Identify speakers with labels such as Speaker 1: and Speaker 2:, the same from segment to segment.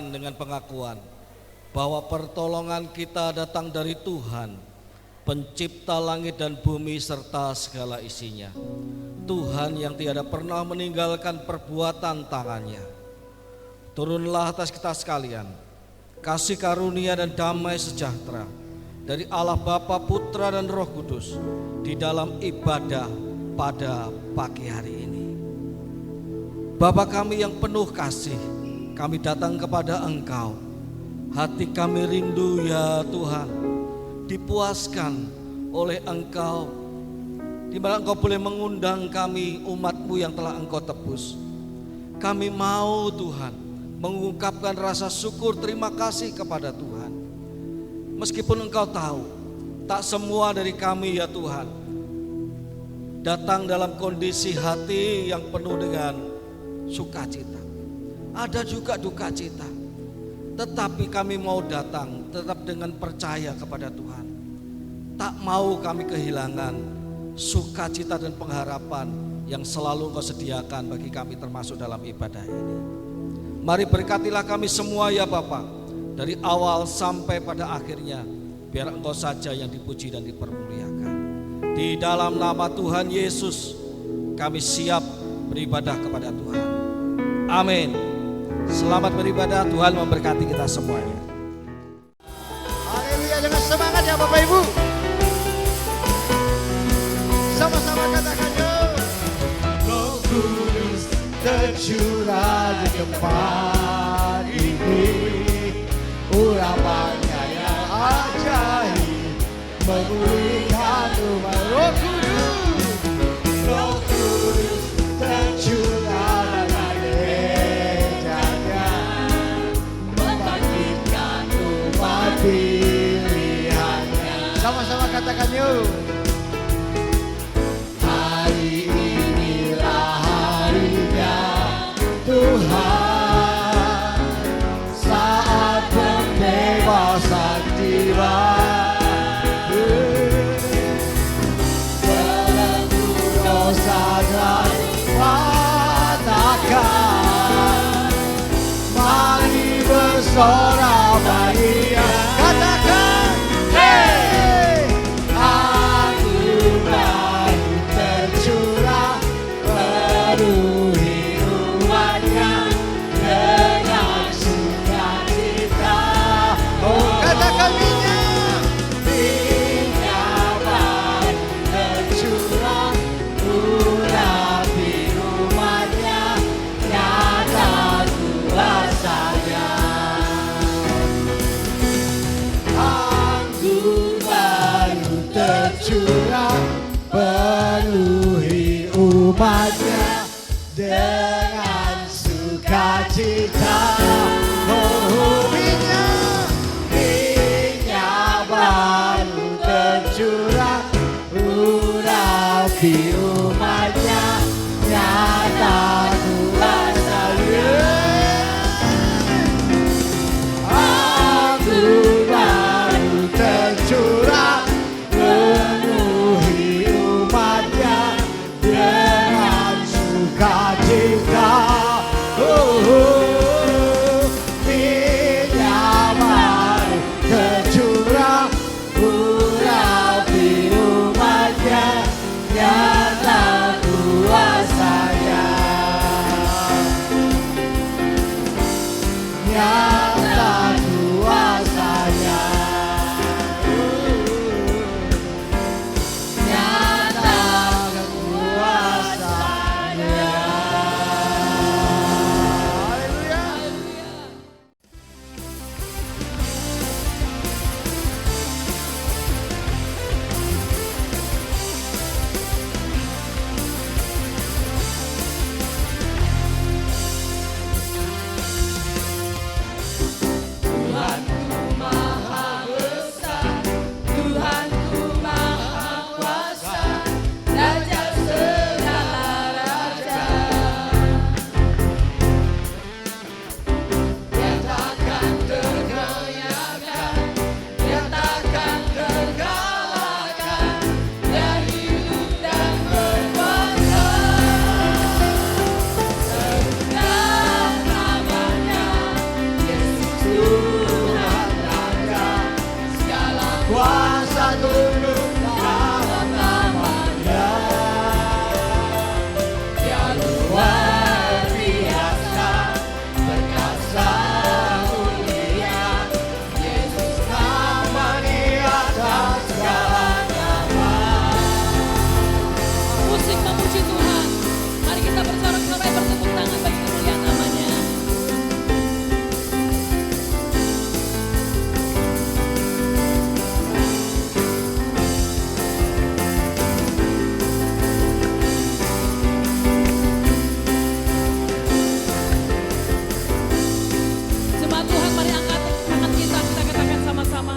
Speaker 1: katakan dengan pengakuan bahwa pertolongan kita datang dari Tuhan, pencipta langit dan bumi serta segala isinya. Tuhan yang tiada pernah meninggalkan perbuatan tangannya. Turunlah atas kita sekalian kasih karunia dan damai sejahtera dari Allah Bapa, Putra dan Roh Kudus di dalam ibadah pada pagi hari ini. Bapa kami yang penuh kasih, kami datang kepada Engkau. Hati kami rindu ya Tuhan, dipuaskan oleh Engkau, di mana Engkau boleh mengundang kami umat-Mu yang telah Engkau tebus. Kami mau Tuhan mengungkapkan rasa syukur terima kasih kepada Tuhan. Meskipun Engkau tahu tak semua dari kami ya Tuhan datang dalam kondisi hati yang penuh dengan sukacita. Ada juga duka cita. Tetapi kami mau datang tetap dengan percaya kepada Tuhan. Tak mau kami kehilangan sukacita dan pengharapan yang selalu Engkau sediakan bagi kami termasuk dalam ibadah ini. Mari berkatilah kami semua ya Bapa, dari awal sampai pada akhirnya, biar Engkau saja yang dipuji dan dipermuliakan. Di dalam nama Tuhan Yesus kami siap beribadah kepada Tuhan. Amin. Selamat beribadah, Tuhan memberkati kita semuanya.
Speaker 2: Haleluya, dengan semangat ya Bapak Ibu. Sama-sama katakan yuk. Roh Kudus tercurah di tempat ini, urapannya yang ajaib memulihkan umat. Roh Kudus, Roh Kudus tercurah dalam gerejanya, membangkitkan umat pilihannya. Sama-sama katakan yuk. Hari inilah harinya Tuhan, saat pembebasan tiba. Belenggu dosa dan katakan, mari bersorak bahagia. Katakan, hey, anugerah tercurah penuhi umatnya dengan sukacita. Oh, katakan minyak baru tercurah urapi umatnya, nyata kuasanya. Anggur baru tercurah penuhi umatnya dengan sukacita. Oh, minyak baru tercurah urapi umatnya, nyata kuasanya. Anggur baru tercurah penuhi umatnya dengan sukacita. tunduk dalam namanya. Dia luar biasa, perkasa mulia. Yesus nama di atas segala nama.
Speaker 3: Musik memuji Tuhan. Mari kita bersorak-sorai bertepuk tangan bagi kemuliaan namanya. Jemaat Tuhan, mari angkat tangan kita katakan sama-sama.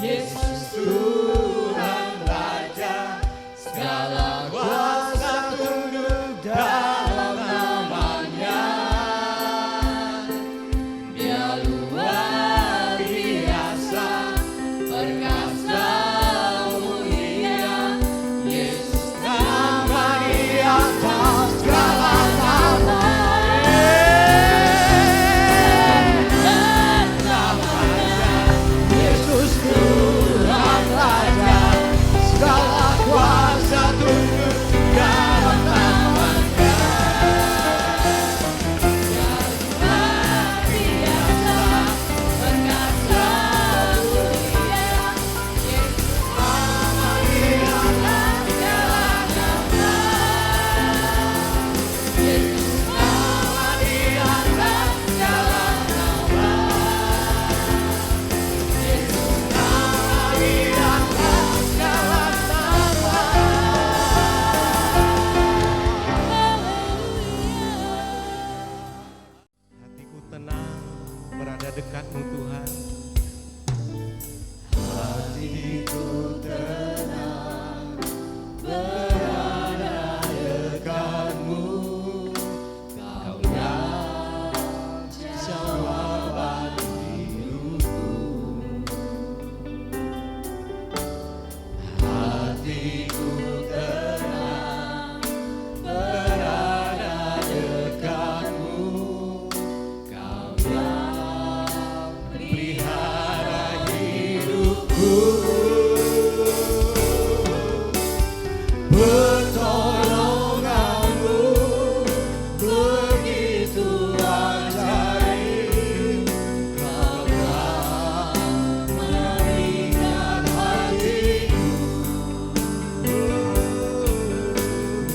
Speaker 2: Yesus Tuhan Raja, segala kuasa tunduk dalam namanya. Dia luar biasa, perkasa mulia. Yesus nama di atas segala nama. Yesus Tuhan Raja, segala kuasa tunduk dalam namanya. Dia luar biasa, perkasa mulia. Yesus nama di atas segala nama. Yesus nama di atas segala nama. Yesus nama di atas segala nama.
Speaker 4: Hatiku tenang berada dekatmu Tuhan.
Speaker 2: Hatiku tenang berada dekatmu. Kau yang jawaban hidupku. Hatiku tenang berada dekatmu. Kau yang pelihara hidupku. Pertolonganmu begitu ajaib. Kau telah mengikat hatiku.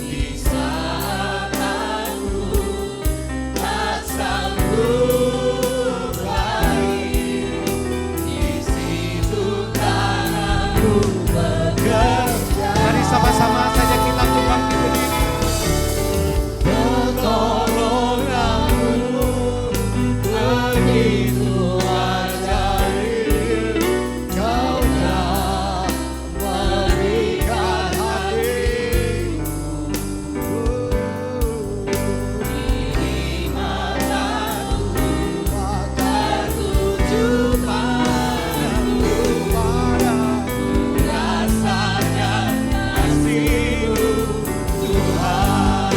Speaker 2: Di saat aku tak sanggup lagi, di situ tanganmu bekerja.
Speaker 4: Mari sama-sama saja kita untuk bangkit berdiri.
Speaker 2: Pertolonganmu begitu ajaib. Kau telah mengikat hatiku. Ini mataku tertuju padamu. Rasakan kasih-Mu Tuhan.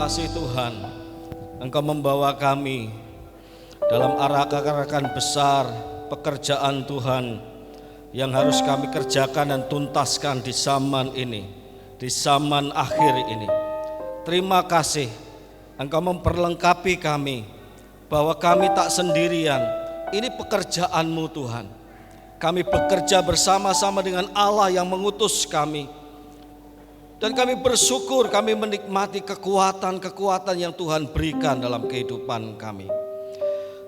Speaker 1: kasih Tuhan, Engkau membawa kami dalam arak-arakan besar pekerjaan Tuhan yang harus kami kerjakan dan tuntaskan di zaman ini, di zaman akhir ini. Terima kasih Engkau memperlengkapi kami bahwa kami tak sendirian. Ini pekerjaan-Mu Tuhan. Kami bekerja bersama-sama dengan Allah yang mengutus kami. Dan kami bersyukur, kami menikmati kekuatan-kekuatan yang Tuhan berikan dalam kehidupan kami.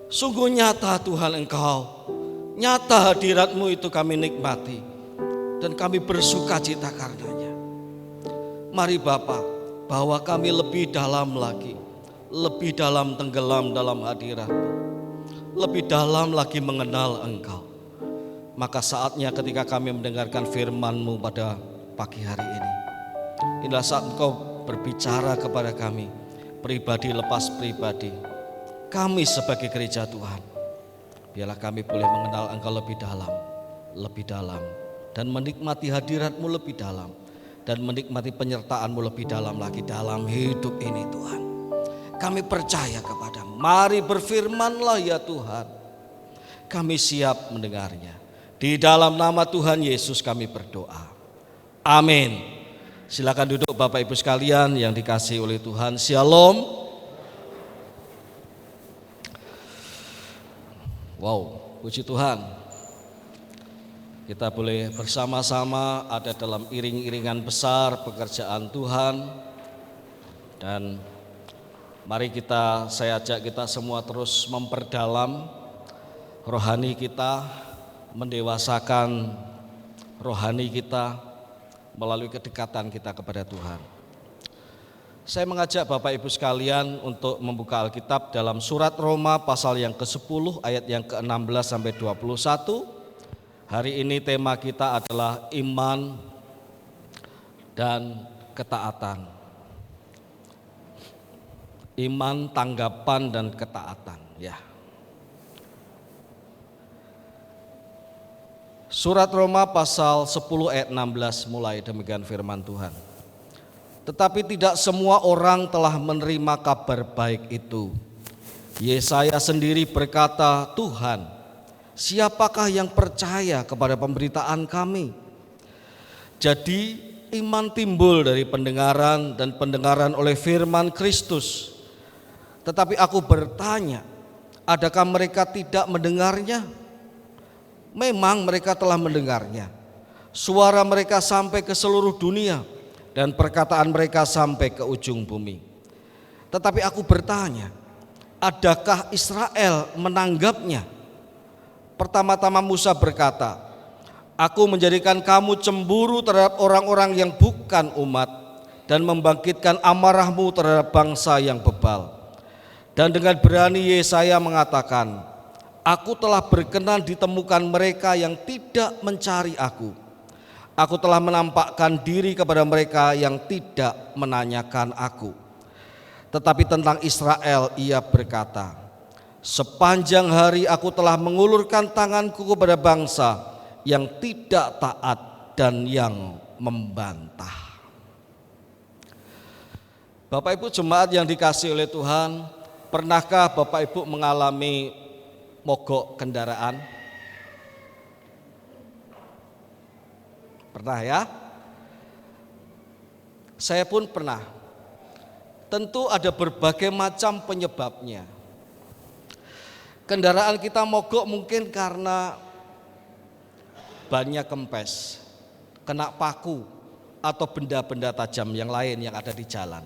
Speaker 1: Sungguh nyata Tuhan Engkau, nyata hadirat-Mu itu kami nikmati. Dan kami bersuka cita karenanya. Mari Bapa, bawa kami lebih dalam lagi, lebih dalam tenggelam dalam hadirat-Mu, lebih dalam lagi mengenal Engkau. Maka saatnya ketika kami mendengarkan firman-Mu pada pagi hari ini, inilah saat Engkau berbicara kepada kami, pribadi lepas pribadi. Kami sebagai gereja Tuhan, biarlah kami boleh mengenal Engkau lebih dalam, dan menikmati hadirat-Mu lebih dalam, dan menikmati penyertaan-Mu lebih dalam lagi dalam hidup ini Tuhan. Kami percaya kepada-Mu. Mari berfirman-Lah ya Tuhan. Kami siap mendengarnya. Di dalam nama Tuhan Yesus kami berdoa. Amin. Silakan duduk Bapak Ibu sekalian yang dikasihi oleh Tuhan. Shalom. Wow, puji Tuhan. Kita boleh bersama-sama ada dalam iring-iringan besar pekerjaan Tuhan. Dan mari saya ajak kita semua terus memperdalam rohani kita, mendewasakan rohani kita melalui kedekatan kita kepada Tuhan. Saya mengajak Bapak Ibu sekalian untuk membuka Alkitab dalam surat Roma pasal yang ke-10 ayat yang ke-16 sampai 21. Hari ini tema kita adalah iman dan ketaatan. Iman, tanggapan dan ketaatan, ya. Surat Roma pasal 10 ayat 16 mulai demikian firman Tuhan. Tetapi tidak semua orang telah menerima kabar baik itu. Yesaya sendiri berkata, Tuhan, siapakah yang percaya kepada pemberitaan kami? Jadi iman timbul dari pendengaran dan pendengaran oleh firman Kristus. Tetapi aku bertanya, adakah mereka tidak mendengarnya? Memang mereka telah mendengarnya. Suara mereka sampai ke seluruh dunia dan perkataan mereka sampai ke ujung bumi. Tetapi aku bertanya, adakah Israel menanggapnya? Pertama-tama Musa berkata, aku menjadikan kamu cemburu terhadap orang-orang yang bukan umat dan membangkitkan amarahmu terhadap bangsa yang bebal. Dan dengan berani Yesaya mengatakan, aku telah berkenan ditemukan mereka yang tidak mencari aku. Aku telah menampakkan diri kepada mereka yang tidak menanyakan aku. Tetapi tentang Israel ia berkata, sepanjang hari aku telah mengulurkan tanganku kepada bangsa yang tidak taat dan yang membantah. Bapak Ibu jemaat yang dikasihi oleh Tuhan, pernahkah Bapak Ibu mengalami mogok kendaraan? Pernah ya? Saya pun pernah. Tentu ada berbagai macam penyebabnya. Kendaraan kita mogok mungkin karena bannya kempes, kena paku, atau benda-benda tajam yang lain yang ada di jalan.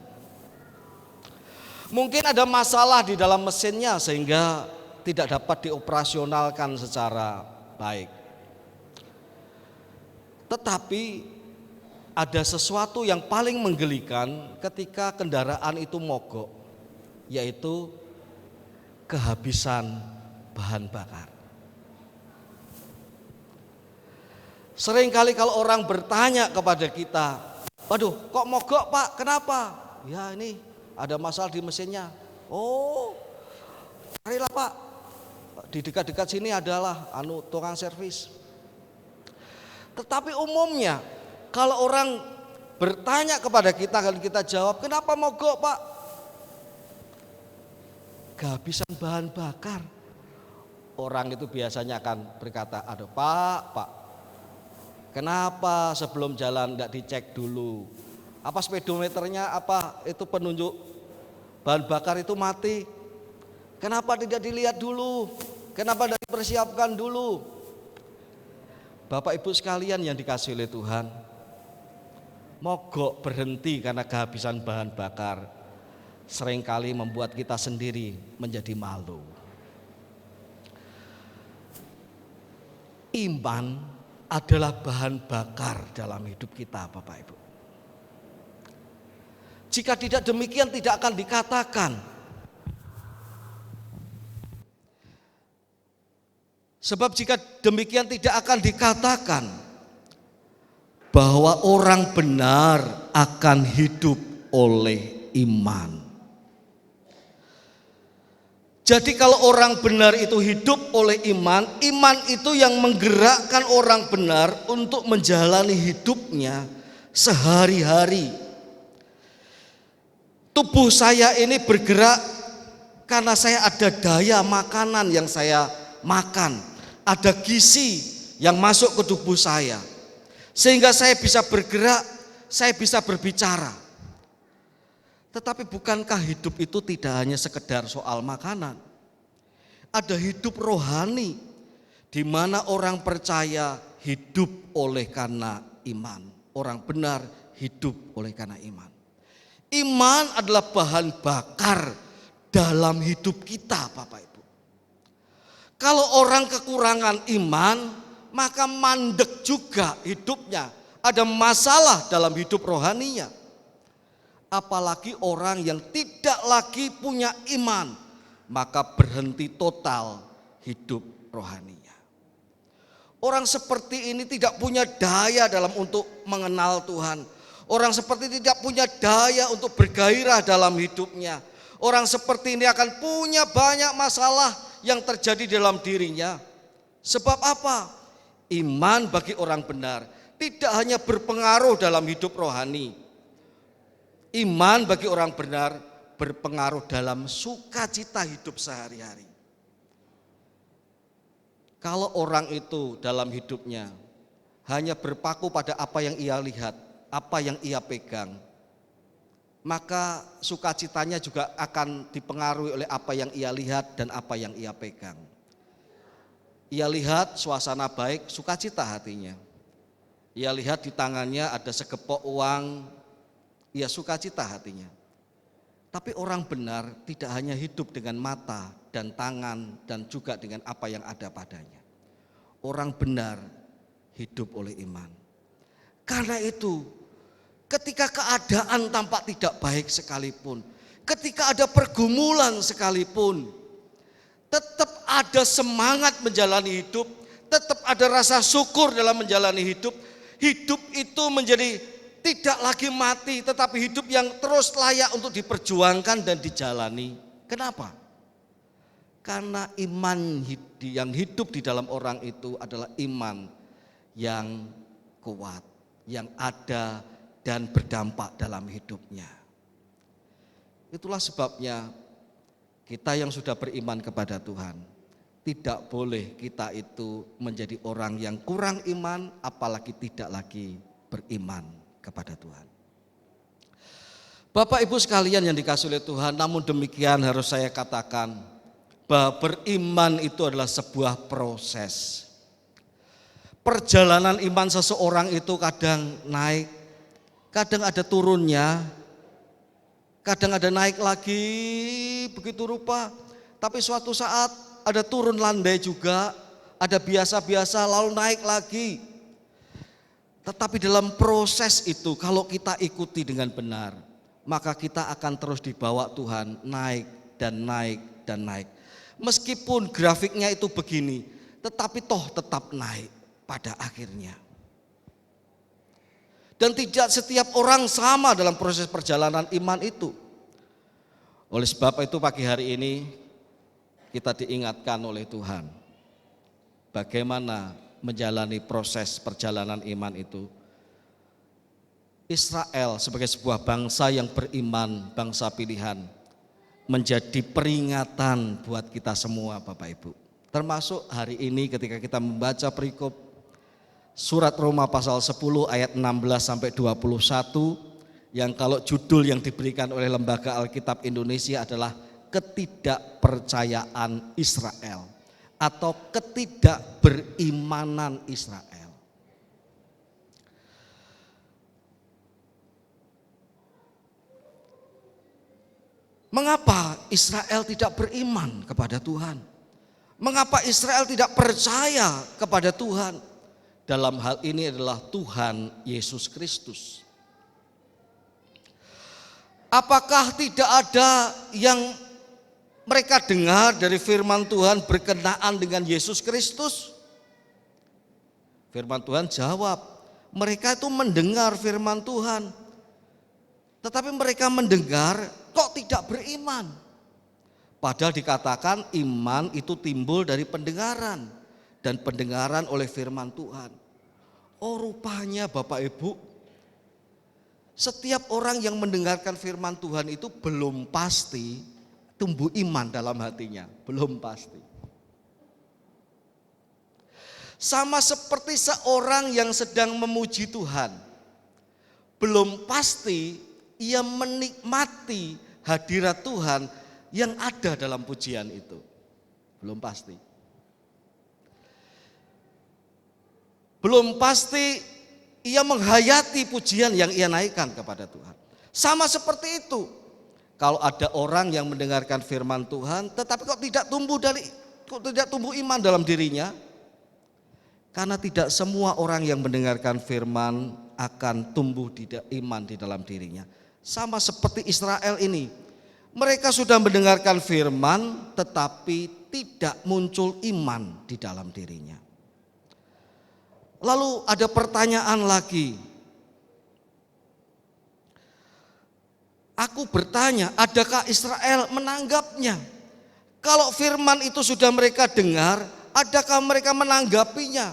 Speaker 1: Mungkin ada masalah di dalam mesinnya sehingga tidak dapat dioperasionalkan secara baik. Tetapi ada sesuatu yang paling menggelikan ketika kendaraan itu mogok, yaitu kehabisan bahan bakar. Seringkali kalau orang bertanya kepada kita, waduh kok mogok Pak, kenapa? Ya ini ada masalah di mesinnya. Oh, carilah Pak, di dekat-dekat sini adalah tukang servis. Tetapi umumnya kalau orang bertanya kepada kita, kalau kita jawab, kenapa mogok Pak? kehabisan bahan bakar. Orang itu biasanya akan berkata, aduh Pak, kenapa sebelum jalan nggak dicek dulu? Apa speedometernya, apa itu penunjuk bahan bakar itu mati? Kenapa tidak dilihat dulu? Kenapa tidak dipersiapkan dulu? Bapak Ibu sekalian yang dikasihi oleh Tuhan, mogok berhenti karena kehabisan bahan bakar seringkali membuat kita sendiri menjadi malu. Iman adalah bahan bakar dalam hidup kita, Bapak Ibu. Jika tidak demikian tidak akan dikatakan. Sebab jika demikian tidak akan dikatakan bahwa orang benar akan hidup oleh iman. Jadi kalau orang benar itu hidup oleh iman, iman itu yang menggerakkan orang benar untuk menjalani hidupnya sehari-hari. Tubuh saya ini bergerak karena saya ada daya makanan yang saya makan, ada gizi yang masuk ke tubuh saya. Sehingga saya bisa bergerak, saya bisa berbicara. Tetapi bukankah hidup itu tidak hanya sekedar soal makanan? Ada hidup rohani di mana orang percaya hidup oleh karena iman. Orang benar hidup oleh karena iman. Iman adalah bahan bakar dalam hidup kita, Bapak Ibu. Kalau orang kekurangan iman, maka mandek juga hidupnya. Ada masalah dalam hidup rohaninya. Apalagi orang yang tidak lagi punya iman, maka berhenti total hidup rohaninya. Orang seperti ini tidak punya daya dalam untuk mengenal Tuhan. Orang seperti ini tidak punya daya untuk bergairah dalam hidupnya. Orang seperti ini akan punya banyak masalah yang terjadi dalam dirinya. Sebab apa? Iman bagi orang benar tidak hanya berpengaruh dalam hidup rohani. Iman bagi orang benar berpengaruh dalam sukacita hidup sehari-hari. Kalau orang itu dalam hidupnya hanya berpaku pada apa yang ia lihat, apa yang ia pegang, maka sukacitanya juga akan dipengaruhi oleh apa yang ia lihat dan apa yang ia pegang. Ia lihat suasana baik, sukacita hatinya. Ia lihat di tangannya ada segepok uang, ia sukacita hatinya. Tapi orang benar tidak hanya hidup dengan mata dan tangan dan juga dengan apa yang ada padanya. Orang benar hidup oleh iman. Karena itu, ketika keadaan tampak tidak baik sekalipun, ketika ada pergumulan sekalipun, tetap ada semangat menjalani hidup, tetap ada rasa syukur dalam menjalani hidup. Hidup itu menjadi tidak lagi mati, tetapi hidup yang terus layak untuk diperjuangkan dan dijalani. Kenapa? Karena iman yang hidup di dalam orang itu adalah iman yang kuat, yang ada dan berdampak dalam hidupnya. Itulah sebabnya kita yang sudah beriman kepada Tuhan, tidak boleh kita itu menjadi orang yang kurang iman, apalagi tidak lagi beriman kepada Tuhan. Bapak Ibu sekalian yang dikasihi oleh Tuhan, namun demikian harus saya katakan bahwa beriman itu adalah sebuah proses. Perjalanan iman seseorang itu kadang naik, kadang ada turunnya, kadang ada naik lagi begitu rupa, tapi suatu saat ada turun landai juga, ada biasa-biasa lalu naik lagi. Tetapi dalam proses itu kalau kita ikuti dengan benar, maka kita akan terus dibawa Tuhan naik dan naik dan naik. Meskipun grafiknya itu begini, tetapi toh tetap naik pada akhirnya. Dan tidak setiap orang sama dalam proses perjalanan iman itu. Oleh sebab itu pagi hari ini kita diingatkan oleh Tuhan bagaimana menjalani proses perjalanan iman itu. Israel sebagai sebuah bangsa yang beriman, bangsa pilihan, menjadi peringatan buat kita semua Bapak Ibu. Termasuk hari ini ketika kita membaca perikop surat Roma pasal 10 ayat 16 sampai 21 yang kalau judul yang diberikan oleh Lembaga Alkitab Indonesia adalah ketidakpercayaan Israel atau ketidakberimanan Israel. Mengapa Israel tidak beriman kepada Tuhan? Mengapa Israel tidak percaya kepada Tuhan? Dalam hal ini adalah Tuhan Yesus Kristus. Apakah tidak ada yang mereka dengar dari firman Tuhan berkenaan dengan Yesus Kristus? Firman Tuhan jawab, mereka itu mendengar firman Tuhan. Tetapi mereka mendengar kok tidak beriman. Padahal dikatakan iman itu timbul dari pendengaran. Dan pendengaran oleh firman Tuhan. Oh rupanya Bapak Ibu, setiap orang yang mendengarkan firman Tuhan itu belum pasti tumbuh iman dalam hatinya. Belum pasti. Sama seperti seorang yang sedang memuji Tuhan. Belum pasti ia menikmati hadirat Tuhan yang ada dalam pujian itu. Belum pasti. Belum pasti ia menghayati pujian yang ia naikkan kepada Tuhan. Sama seperti itu. Kalau ada orang yang mendengarkan firman Tuhan tetapi kok tidak tumbuh iman dalam dirinya. Karena tidak semua orang yang mendengarkan firman akan tumbuh iman di dalam dirinya. Sama seperti Israel ini. Mereka sudah mendengarkan firman tetapi tidak muncul iman di dalam dirinya. Lalu ada pertanyaan lagi. Aku bertanya, adakah Israel menanggapnya? Kalau firman itu sudah mereka dengar, adakah mereka menanggapinya?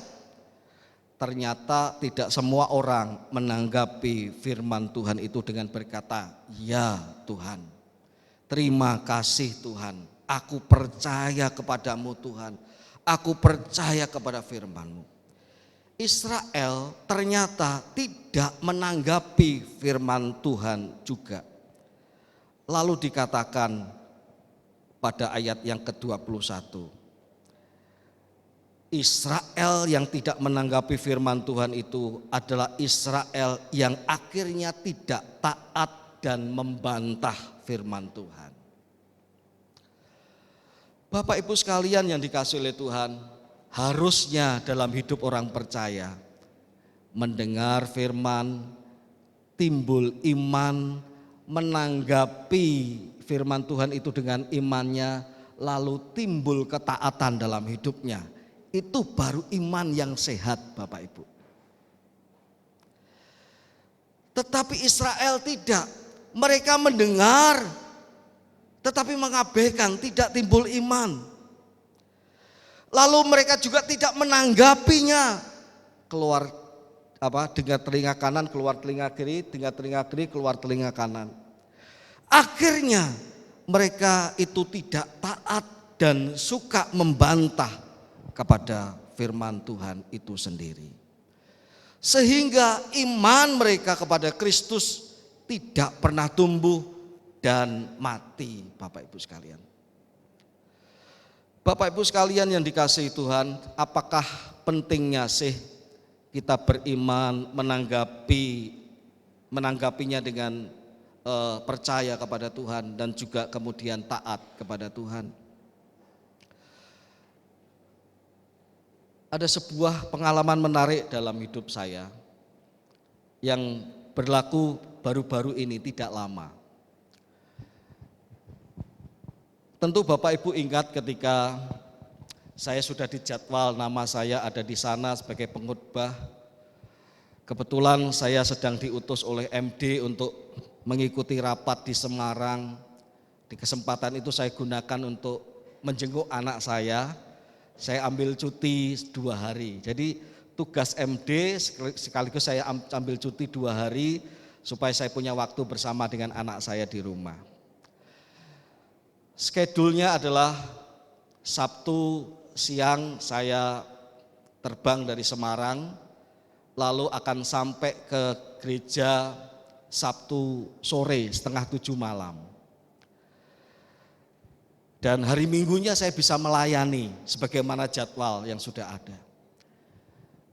Speaker 1: Ternyata tidak semua orang menanggapi firman Tuhan itu dengan berkata, ya Tuhan, terima kasih Tuhan, aku percaya kepadamu Tuhan, aku percaya kepada firman-Mu. Israel ternyata tidak menanggapi firman Tuhan juga. Lalu dikatakan pada ayat yang ke-21, Israel yang tidak menanggapi firman Tuhan itu adalah Israel yang akhirnya tidak taat dan membantah firman Tuhan. Bapak Ibu sekalian yang dikasihi oleh Tuhan, harusnya dalam hidup orang percaya mendengar firman, timbul iman, menanggapi firman Tuhan itu dengan imannya, lalu timbul ketaatan dalam hidupnya. Itu baru iman yang sehat Bapak Ibu. Tetapi Israel tidak. Mereka mendengar tetapi mengabaikan, tidak timbul iman. Lalu mereka juga tidak menanggapinya. Keluar dengar telinga kanan, keluar telinga kiri, dengar telinga kiri, keluar telinga kanan. Akhirnya mereka itu tidak taat dan suka membantah kepada firman Tuhan itu sendiri. Sehingga iman mereka kepada Kristus tidak pernah tumbuh dan mati, Bapak Ibu sekalian. Bapak Ibu sekalian yang dikasihi Tuhan, apakah pentingnya sih kita beriman, menanggapinya dengan percaya kepada Tuhan dan juga kemudian taat kepada Tuhan? Ada sebuah pengalaman menarik dalam hidup saya yang berlaku baru-baru ini, tidak lama. Tentu Bapak Ibu ingat ketika saya sudah dijadwal nama saya ada di sana sebagai pengkhotbah. Kebetulan saya sedang diutus oleh MD untuk mengikuti rapat di Semarang. Di kesempatan itu saya gunakan untuk menjenguk anak saya. Saya ambil cuti 2 hari. Jadi tugas MD sekaligus saya ambil cuti 2 hari supaya saya punya waktu bersama dengan anak saya di rumah. Skedulnya adalah Sabtu siang saya terbang dari Semarang, lalu akan sampai ke gereja Sabtu sore 6:30 malam. Dan hari Minggunya saya bisa melayani sebagaimana jadwal yang sudah ada.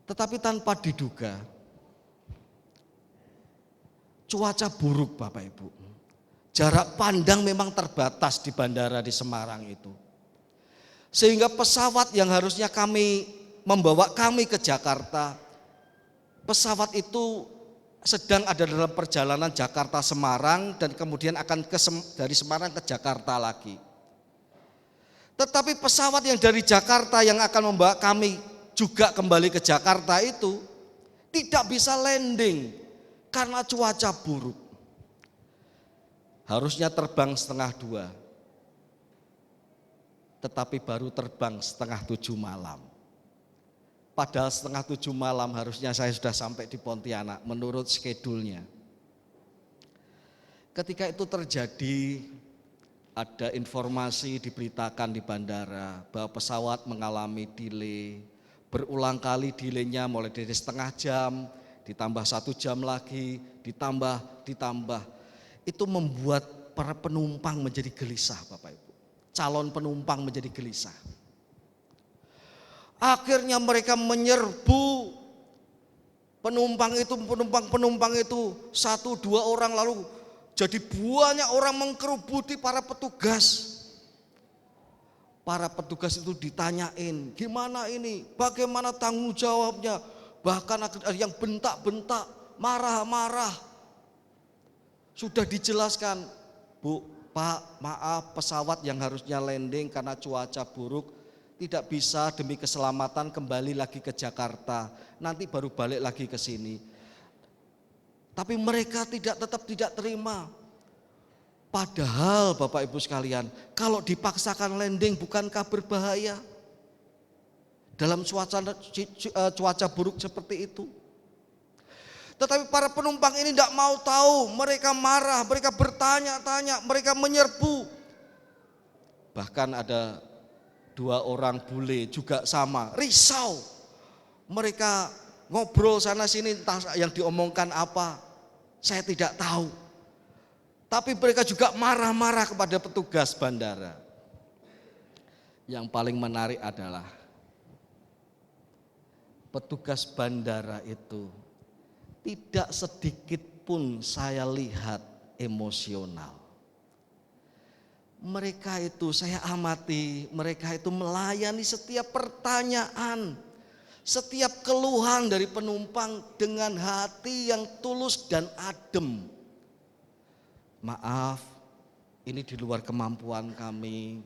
Speaker 1: Tetapi tanpa diduga, cuaca buruk Bapak Ibu. Jarak pandang memang terbatas di bandara di Semarang itu. Sehingga pesawat yang harusnya membawa kami ke Jakarta, pesawat itu sedang ada dalam perjalanan Jakarta-Semarang dan kemudian akan dari Semarang ke Jakarta lagi. Tetapi pesawat yang dari Jakarta yang akan membawa kami juga kembali ke Jakarta itu tidak bisa landing karena cuaca buruk. Harusnya terbang 1:30, tetapi baru terbang 6:30 malam. Padahal 6:30 malam harusnya saya sudah sampai di Pontianak menurut skedulnya. Ketika itu terjadi, ada informasi diberitakan di bandara bahwa pesawat mengalami delay. Berulang kali delaynya mulai dari 1/2 jam, ditambah 1 jam lagi, ditambah. Itu membuat para penumpang menjadi gelisah Bapak Ibu. Calon penumpang menjadi gelisah. Akhirnya mereka menyerbu penumpang itu 1-2 orang, lalu jadi banyak orang mengkerubuti para petugas. Para petugas itu ditanyain, gimana ini, bagaimana tanggung jawabnya. Bahkan ada yang bentak-bentak, marah-marah. Sudah dijelaskan, Bu, Pak, maaf, pesawat yang harusnya landing karena cuaca buruk tidak bisa, demi keselamatan kembali lagi ke Jakarta. Nanti baru balik lagi ke sini. Tapi mereka tetap tidak terima. Padahal Bapak Ibu sekalian, kalau dipaksakan landing bukankah berbahaya? Dalam cuaca buruk seperti itu. Tetapi para penumpang ini tidak mau tahu, mereka marah, mereka bertanya-tanya, mereka menyerbu. Bahkan ada 2 orang bule juga sama, risau. Mereka ngobrol sana sini, entah yang diomongkan apa, saya tidak tahu. Tapi mereka juga marah-marah kepada petugas bandara. Yang paling menarik adalah petugas bandara itu tidak sedikit pun saya lihat emosional. Mereka itu saya amati, mereka itu melayani setiap pertanyaan, setiap keluhan dari penumpang dengan hati yang tulus dan adem. Maaf, ini di luar kemampuan kami.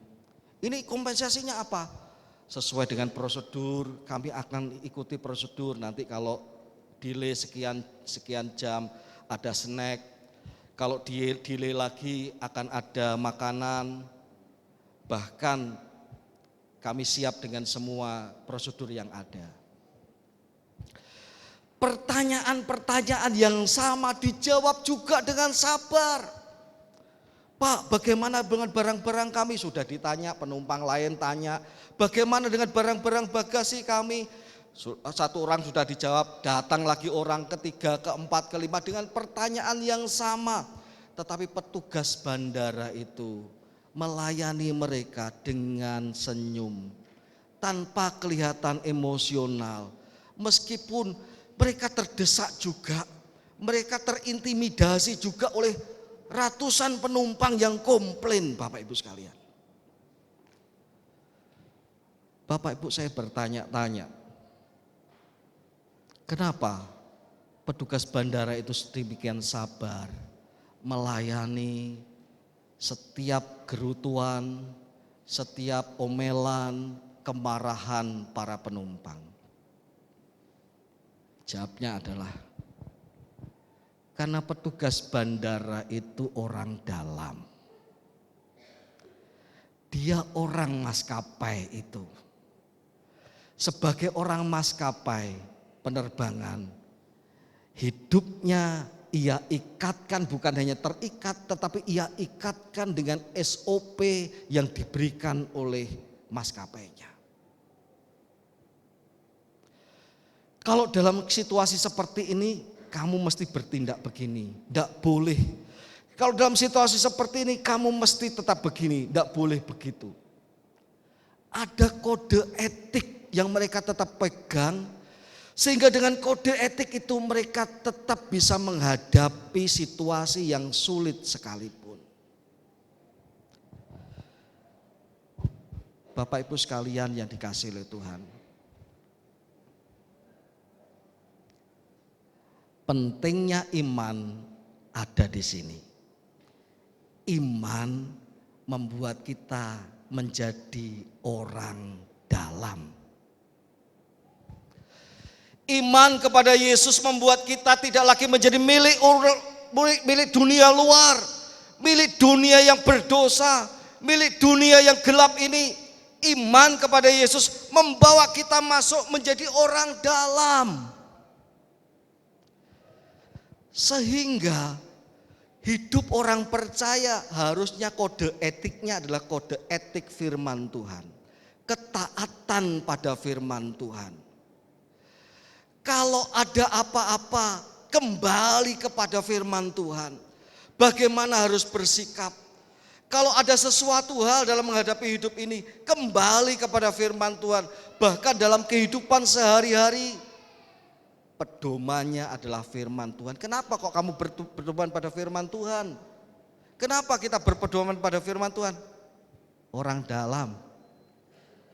Speaker 1: Ini kompensasinya apa? Sesuai dengan prosedur, kami akan ikuti prosedur. Nanti kalau delay sekian jam ada snack, kalau delay lagi akan ada makanan. Bahkan kami siap dengan semua prosedur yang ada. Pertanyaan-pertanyaan yang sama dijawab juga dengan sabar. Pak, bagaimana dengan barang-barang kami? Sudah ditanya, penumpang lain tanya, bagaimana dengan barang-barang bagasi kami? 1 orang sudah dijawab, datang lagi orang ketiga, keempat, kelima dengan pertanyaan yang sama. Tetapi petugas bandara itu melayani mereka dengan senyum, tanpa kelihatan emosional. Meskipun mereka terdesak juga, mereka terintimidasi juga oleh ratusan penumpang yang komplain Bapak Ibu sekalian. Bapak Ibu, saya bertanya-tanya, kenapa petugas bandara itu sedemikian sabar melayani setiap gerutuan, setiap omelan, kemarahan para penumpang? Jawabnya adalah karena petugas bandara itu orang dalam. Dia orang maskapai itu. Sebagai orang maskapai penerbangan, hidupnya ia ikatkan, bukan hanya terikat, tetapi ia ikatkan dengan SOP yang diberikan oleh maskapainya. Kalau dalam situasi seperti ini, kamu mesti bertindak begini, tidak boleh. Kalau dalam situasi seperti ini, kamu mesti tetap begini, tidak boleh begitu. Ada kode etik yang mereka tetap pegang, sehingga dengan kode etik itu mereka tetap bisa menghadapi situasi yang sulit sekalipun. Bapak Ibu sekalian yang dikasihi oleh Tuhan, pentingnya iman ada di sini. Iman membuat kita menjadi orang dalam. Iman kepada Yesus membuat kita tidak lagi menjadi milik dunia luar, milik dunia yang berdosa, milik dunia yang gelap ini. Iman kepada Yesus membawa kita masuk menjadi orang dalam. Sehingga hidup orang percaya harusnya kode etiknya adalah kode etik firman Tuhan. Ketaatan pada firman Tuhan. Kalau ada apa-apa, kembali kepada firman Tuhan. Bagaimana harus bersikap? Kalau ada sesuatu hal dalam menghadapi hidup ini, kembali kepada firman Tuhan. Bahkan dalam kehidupan sehari-hari, pedomannya adalah firman Tuhan. Kenapa kok kamu berpedoman pada firman Tuhan? Kenapa kita berpedoman pada firman Tuhan? Orang dalam,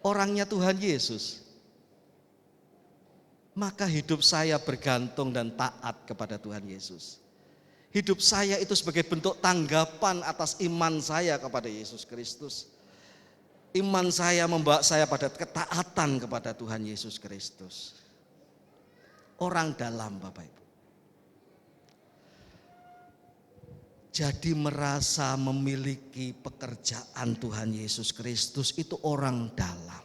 Speaker 1: orangnya Tuhan Yesus. Maka hidup saya bergantung dan taat kepada Tuhan Yesus. Hidup saya itu sebagai bentuk tanggapan atas iman saya kepada Yesus Kristus. Iman saya membawa saya pada ketaatan kepada Tuhan Yesus Kristus. Orang dalam, Bapak Ibu. Jadi merasa memiliki pekerjaan Tuhan Yesus Kristus itu orang dalam.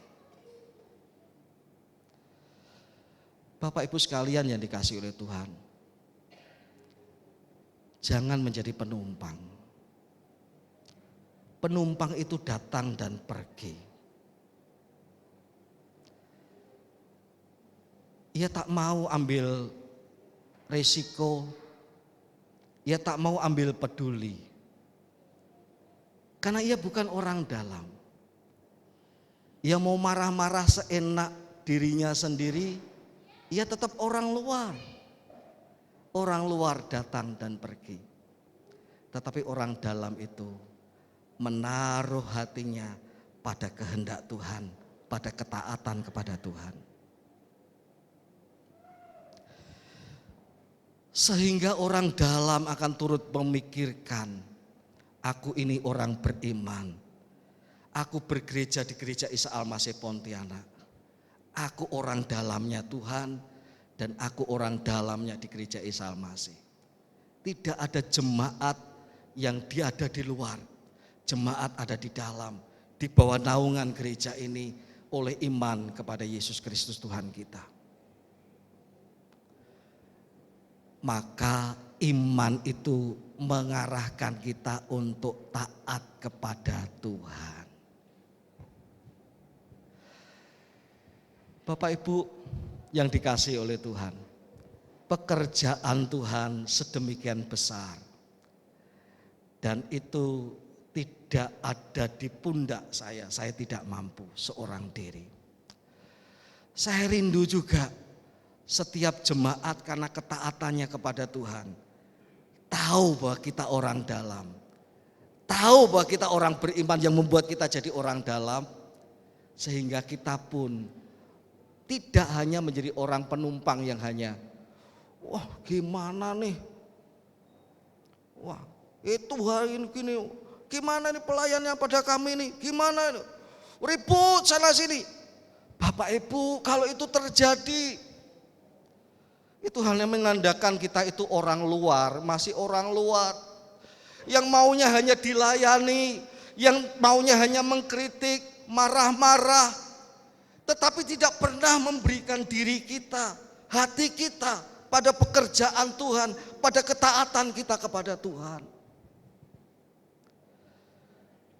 Speaker 1: Bapak Ibu sekalian yang dikasihi oleh Tuhan, jangan menjadi penumpang. Penumpang itu datang dan pergi. Ia tak mau ambil resiko, ia tak mau ambil peduli. Karena ia bukan orang dalam. Ia mau marah-marah seenak dirinya sendiri. Ia tetap orang luar. Orang luar datang dan pergi. Tetapi orang dalam itu menaruh hatinya pada kehendak Tuhan, pada ketaatan kepada Tuhan. Sehingga orang dalam akan turut memikirkan, aku ini orang beriman. Aku bergereja di gereja Isa Al-Masih Pontianak. Aku orang dalamnya Tuhan dan aku orang dalamnya di gereja Isa Al-Masih. Tidak ada jemaat yang dia ada di luar. Jemaat ada di dalam, di bawah naungan gereja ini oleh iman kepada Yesus Kristus Tuhan kita. Maka iman itu mengarahkan kita untuk taat kepada Tuhan. Bapak Ibu yang dikasihi oleh Tuhan, pekerjaan Tuhan sedemikian besar dan itu tidak ada di pundak saya tidak mampu seorang diri. Saya rindu juga setiap jemaat karena ketaatannya kepada Tuhan, tahu bahwa kita orang dalam, tahu bahwa kita orang beriman yang membuat kita jadi orang dalam, sehingga kita pun tidak hanya menjadi orang penumpang yang hanya, wah gimana nih, wah itu hari ini gini, gimana nih pelayannya pada kami nih, gimana nih, ribut sana sini. Bapak Ibu, kalau itu terjadi, itu hanya menandakan kita itu orang luar, masih orang luar, yang maunya hanya dilayani, yang maunya hanya mengkritik, marah-marah, tetapi tidak pernah memberikan diri kita, hati kita pada pekerjaan Tuhan, pada ketaatan kita kepada Tuhan.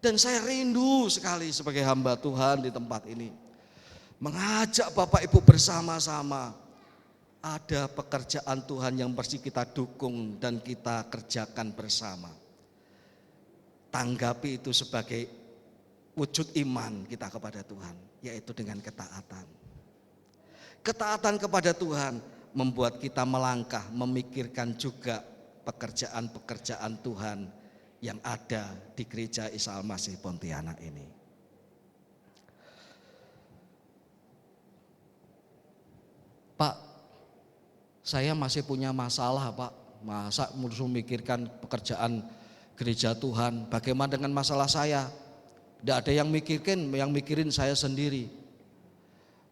Speaker 1: Dan saya rindu sekali sebagai hamba Tuhan di tempat ini, mengajak Bapak Ibu bersama-sama. Ada pekerjaan Tuhan yang mesti kita dukung dan kita kerjakan bersama. Tanggapi itu sebagai wujud iman kita kepada Tuhan, yaitu dengan ketaatan. Ketaatan kepada Tuhan membuat kita melangkah, memikirkan juga pekerjaan-pekerjaan Tuhan yang ada di Gereja Isa Al-Masih Pontianak ini. Pak, saya masih punya masalah, Pak. Masa harus memikirkan pekerjaan gereja Tuhan? Bagaimana dengan masalah saya? Tidak ada yang mikirin saya sendiri.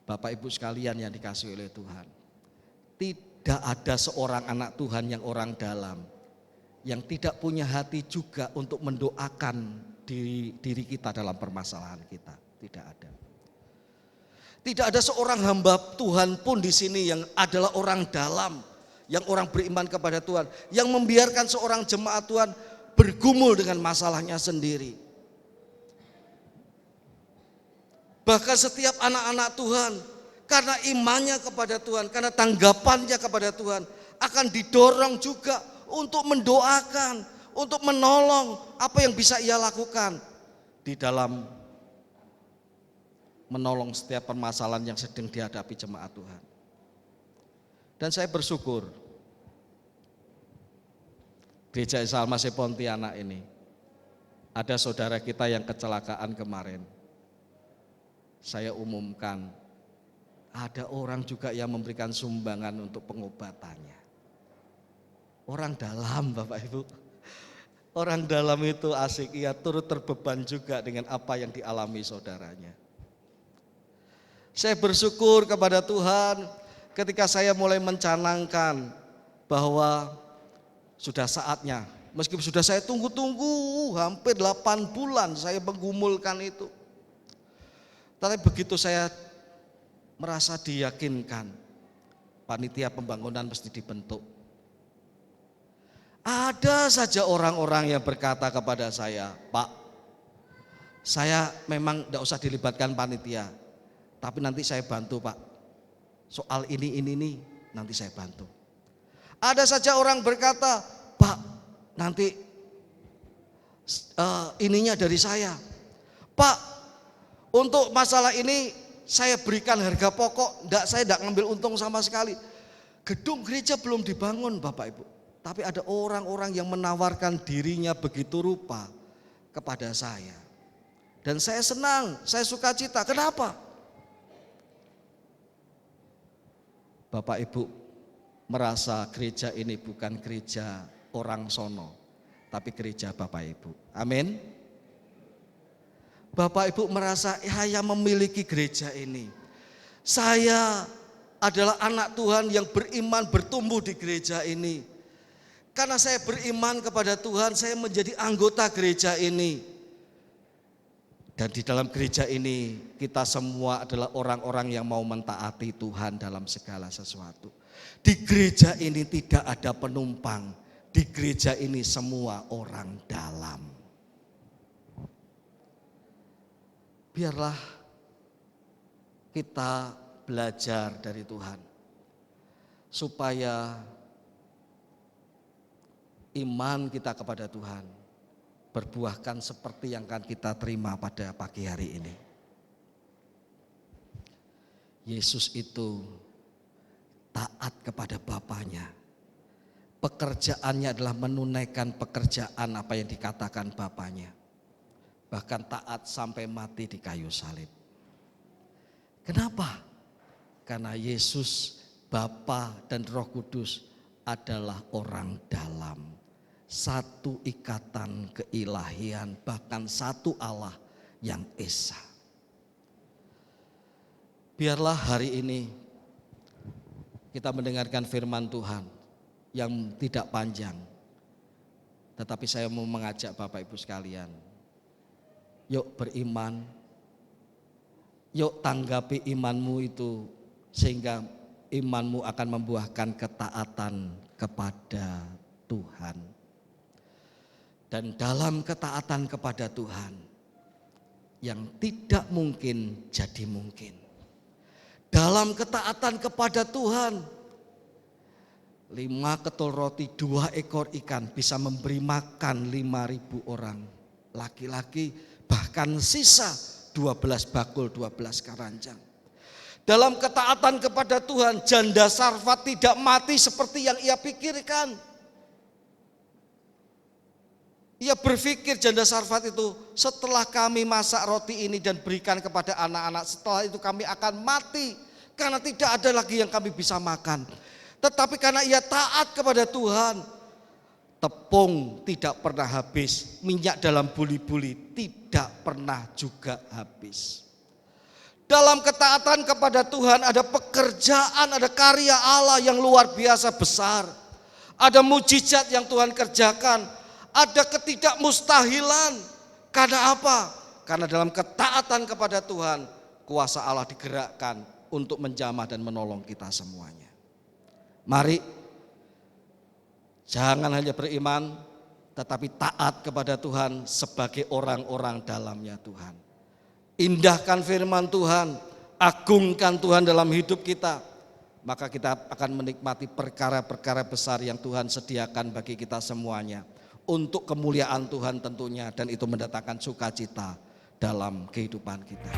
Speaker 1: Bapak Ibu sekalian yang dikasihi oleh Tuhan, tidak ada seorang anak Tuhan yang orang dalam yang tidak punya hati juga untuk mendoakan diri kita dalam permasalahan kita. Tidak ada. Tidak ada seorang hamba Tuhan pun di sini yang adalah orang dalam, yang orang beriman kepada Tuhan, yang membiarkan seorang jemaat Tuhan bergumul dengan masalahnya sendiri. Bahkan setiap anak-anak Tuhan, karena imannya kepada Tuhan, karena tanggapannya kepada Tuhan, akan didorong juga untuk mendoakan, untuk menolong apa yang bisa ia lakukan di dalam menolong setiap permasalahan yang sedang dihadapi jemaat Tuhan. Dan saya bersyukur Gereja Isa Al-Masih Pontianak ini ada saudara kita yang kecelakaan kemarin. Saya umumkan ada orang juga yang memberikan sumbangan untuk pengobatannya. Orang dalam, Bapak Ibu. Orang dalam itu asik, ia turut terbeban juga dengan apa yang dialami saudaranya. Saya bersyukur kepada Tuhan ketika saya mulai mencanangkan bahwa sudah saatnya, meskipun sudah saya tunggu-tunggu hampir 8 bulan saya menggumulkan itu. Tapi begitu saya merasa diyakinkan, panitia pembangunan mesti dibentuk. Ada saja orang-orang yang berkata kepada saya, Pak, saya memang tidak usah dilibatkan panitia, tapi nanti saya bantu, Pak. Soal ini nanti saya bantu. Ada saja orang berkata, Pak, nanti ininya dari saya. Pak, untuk masalah ini saya berikan harga pokok, saya tidak ngambil untung sama sekali. Gedung gereja belum dibangun, Bapak Ibu. Tapi ada orang-orang yang menawarkan dirinya begitu rupa kepada saya. Dan saya senang, saya sukacita. Kenapa? Bapak Ibu merasa gereja ini bukan gereja orang sono, tapi gereja Bapak Ibu. Amin. Bapak Ibu merasa saya memiliki gereja ini. Saya adalah anak Tuhan yang beriman bertumbuh di gereja ini. Karena saya beriman kepada Tuhan, saya menjadi anggota gereja ini. Dan di dalam gereja ini kita semua adalah orang-orang yang mau mentaati Tuhan dalam segala sesuatu. Di gereja ini tidak ada penumpang. Di gereja ini semua orang dalam. Biarlah kita belajar dari Tuhan. Supaya iman kita kepada Tuhan berbuahkan seperti yang akan kita terima pada pagi hari ini. Yesus itu taat kepada Bapanya. Pekerjaannya adalah menunaikan pekerjaan apa yang dikatakan Bapanya. Bahkan taat sampai mati di kayu salib. Kenapa? Karena Yesus, Bapa dan Roh Kudus adalah orang dalam. Satu ikatan keilahian, bahkan satu Allah yang esa. Biarlah hari ini kita mendengarkan firman Tuhan yang tidak panjang. Tetapi saya mau mengajak Bapak Ibu sekalian, yuk beriman, yuk tanggapi imanmu itu sehingga imanmu akan membuahkan ketaatan kepada Tuhan. Dan dalam ketaatan kepada Tuhan, yang tidak mungkin jadi mungkin. Dalam ketaatan kepada Tuhan, 5 ketul roti 2 ekor ikan bisa memberi makan 5.000 orang. Laki-laki, bahkan sisa 12 bakul 12 keranjang. Dalam ketaatan kepada Tuhan, janda Sarfat tidak mati seperti yang ia pikirkan. Ia berpikir, janda Sarfat itu, setelah kami masak roti ini dan berikan kepada anak-anak, setelah itu kami akan mati karena tidak ada lagi yang kami bisa makan. Tetapi karena ia taat kepada Tuhan, tepung tidak pernah habis, minyak dalam buli-buli tidak pernah juga habis. Dalam ketaatan kepada Tuhan ada pekerjaan, ada karya Allah yang luar biasa besar. Ada mujizat yang Tuhan kerjakan, ada ketidakmustahilan. Karena apa? Karena dalam ketaatan kepada Tuhan, kuasa Allah digerakkan untuk menjamah dan menolong kita semuanya. Mari, jangan hanya beriman, tetapi taat kepada Tuhan sebagai orang-orang dalamnya Tuhan. Indahkan firman Tuhan, agungkan Tuhan dalam hidup kita. Maka kita akan menikmati perkara-perkara besar yang Tuhan sediakan bagi kita semuanya. Untuk kemuliaan Tuhan tentunya, dan itu mendatangkan sukacita dalam kehidupan kita.